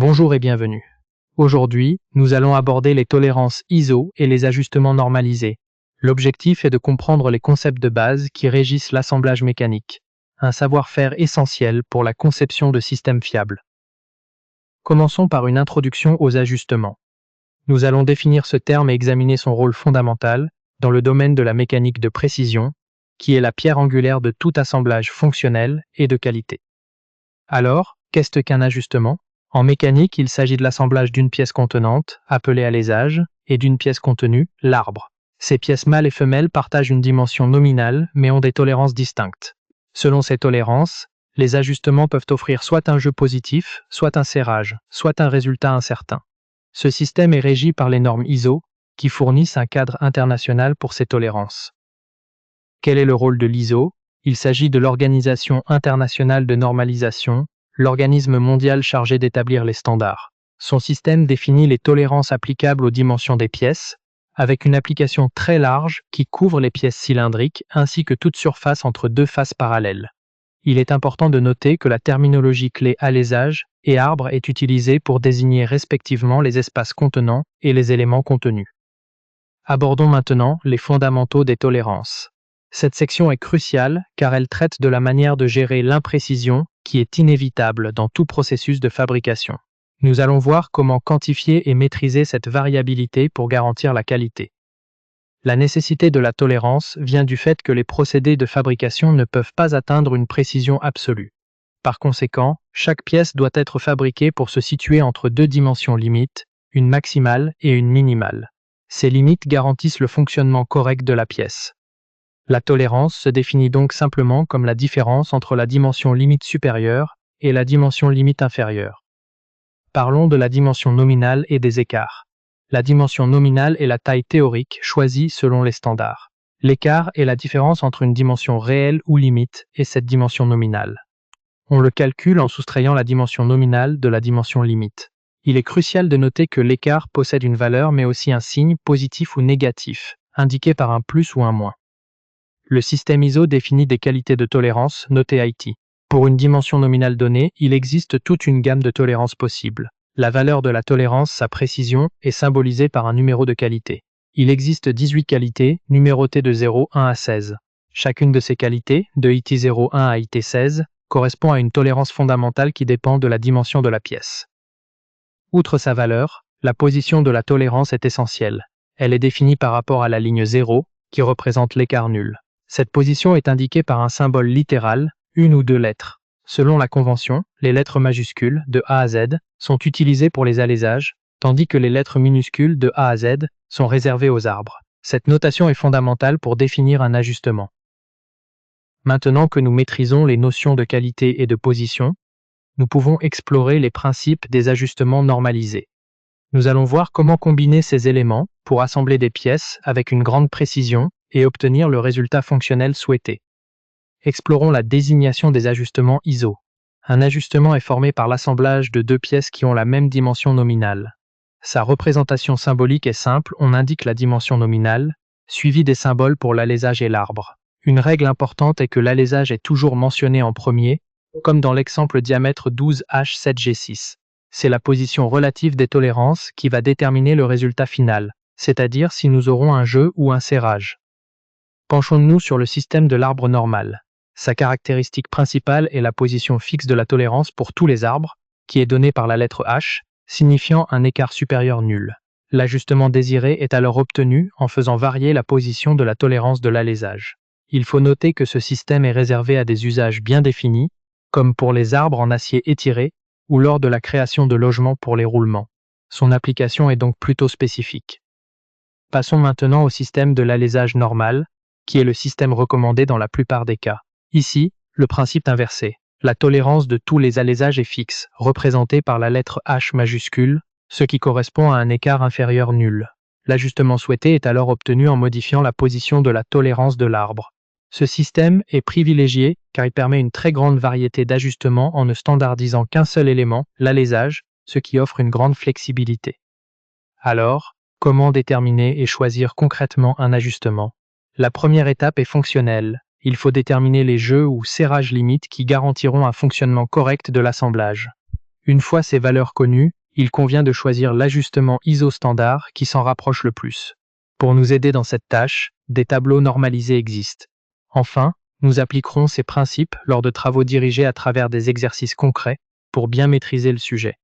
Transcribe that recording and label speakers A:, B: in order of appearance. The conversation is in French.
A: Bonjour et bienvenue. Aujourd'hui, nous allons aborder les tolérances ISO et les ajustements normalisés. L'objectif est de comprendre les concepts de base qui régissent l'assemblage mécanique, un savoir-faire essentiel pour la conception de systèmes fiables. Commençons par une introduction aux ajustements. Nous allons définir ce terme et examiner son rôle fondamental dans le domaine de la mécanique de précision, qui est la pierre angulaire de tout assemblage fonctionnel et de qualité. Alors, qu'est-ce qu'un ajustement ? En mécanique, il s'agit de l'assemblage d'une pièce contenante, appelée alésage, et d'une pièce contenue, l'arbre. Ces pièces mâles et femelles partagent une dimension nominale, mais ont des tolérances distinctes. Selon ces tolérances, les ajustements peuvent offrir soit un jeu positif, soit un serrage, soit un résultat incertain. Ce système est régi par les normes ISO, qui fournissent un cadre international pour ces tolérances. Quel est le rôle de l'ISO ? Il s'agit de l'Organisation internationale de normalisation, l'organisme mondial chargé d'établir les standards. Son système définit les tolérances applicables aux dimensions des pièces, avec une application très large qui couvre les pièces cylindriques ainsi que toute surface entre deux faces parallèles. Il est important de noter que la terminologie clé alésage et arbre est utilisée pour désigner respectivement les espaces contenants et les éléments contenus. Abordons maintenant les fondamentaux des tolérances. Cette section est cruciale car elle traite de la manière de gérer l'imprécision qui est inévitable dans tout processus de fabrication. Nous allons voir comment quantifier et maîtriser cette variabilité pour garantir la qualité. La nécessité de la tolérance vient du fait que les procédés de fabrication ne peuvent pas atteindre une précision absolue. Par conséquent, chaque pièce doit être fabriquée pour se situer entre deux dimensions limites, une maximale et une minimale. Ces limites garantissent le fonctionnement correct de la pièce. La tolérance se définit donc simplement comme la différence entre la dimension limite supérieure et la dimension limite inférieure. Parlons de la dimension nominale et des écarts. La dimension nominale est la taille théorique choisie selon les standards. L'écart est la différence entre une dimension réelle ou limite et cette dimension nominale. On le calcule en soustrayant la dimension nominale de la dimension limite. Il est crucial de noter que l'écart possède une valeur mais aussi un signe positif ou négatif, indiqué par un plus ou un moins. Le système ISO définit des qualités de tolérance notées IT. Pour une dimension nominale donnée, il existe toute une gamme de tolérances possibles. La valeur de la tolérance, sa précision, est symbolisée par un numéro de qualité. Il existe 18 qualités, numérotées de 0,1 à 16. Chacune de ces qualités, de IT 0,1 à IT 16, correspond à une tolérance fondamentale qui dépend de la dimension de la pièce. Outre sa valeur, la position de la tolérance est essentielle. Elle est définie par rapport à la ligne 0, qui représente l'écart nul. Cette position est indiquée par un symbole littéral, une ou deux lettres. Selon la convention, les lettres majuscules, de A à Z, sont utilisées pour les alésages, tandis que les lettres minuscules, de A à Z, sont réservées aux arbres. Cette notation est fondamentale pour définir un ajustement. Maintenant que nous maîtrisons les notions de qualité et de position, nous pouvons explorer les principes des ajustements normalisés. Nous allons voir comment combiner ces éléments pour assembler des pièces avec une grande précision et obtenir le résultat fonctionnel souhaité. Explorons la désignation des ajustements ISO. Un ajustement est formé par l'assemblage de deux pièces qui ont la même dimension nominale. Sa représentation symbolique est simple, on indique la dimension nominale, suivie des symboles pour l'alésage et l'arbre. Une règle importante est que l'alésage est toujours mentionné en premier, comme dans l'exemple diamètre 12H7G6. C'est la position relative des tolérances qui va déterminer le résultat final, c'est-à-dire si nous aurons un jeu ou un serrage. Penchons-nous sur le système de l'arbre normal. Sa caractéristique principale est la position fixe de la tolérance pour tous les arbres, qui est donnée par la lettre H, signifiant un écart supérieur nul. L'ajustement désiré est alors obtenu en faisant varier la position de la tolérance de l'alésage. Il faut noter que ce système est réservé à des usages bien définis, comme pour les arbres en acier étiré ou lors de la création de logements pour les roulements. Son application est donc plutôt spécifique. Passons maintenant au système de l'alésage normal, qui est le système recommandé dans la plupart des cas. Ici, le principe est inversé. La tolérance de tous les alésages est fixe, représentée par la lettre H majuscule, ce qui correspond à un écart inférieur nul. L'ajustement souhaité est alors obtenu en modifiant la position de la tolérance de l'arbre. Ce système est privilégié car il permet une très grande variété d'ajustements en ne standardisant qu'un seul élément, l'alésage, ce qui offre une grande flexibilité. Alors, comment déterminer et choisir concrètement un ajustement ? La première étape est fonctionnelle. Il faut déterminer les jeux ou serrages limites qui garantiront un fonctionnement correct de l'assemblage. Une fois ces valeurs connues, il convient de choisir l'ajustement ISO standard qui s'en rapproche le plus. Pour nous aider dans cette tâche, des tableaux normalisés existent. Enfin, nous appliquerons ces principes lors de travaux dirigés à travers des exercices concrets pour bien maîtriser le sujet.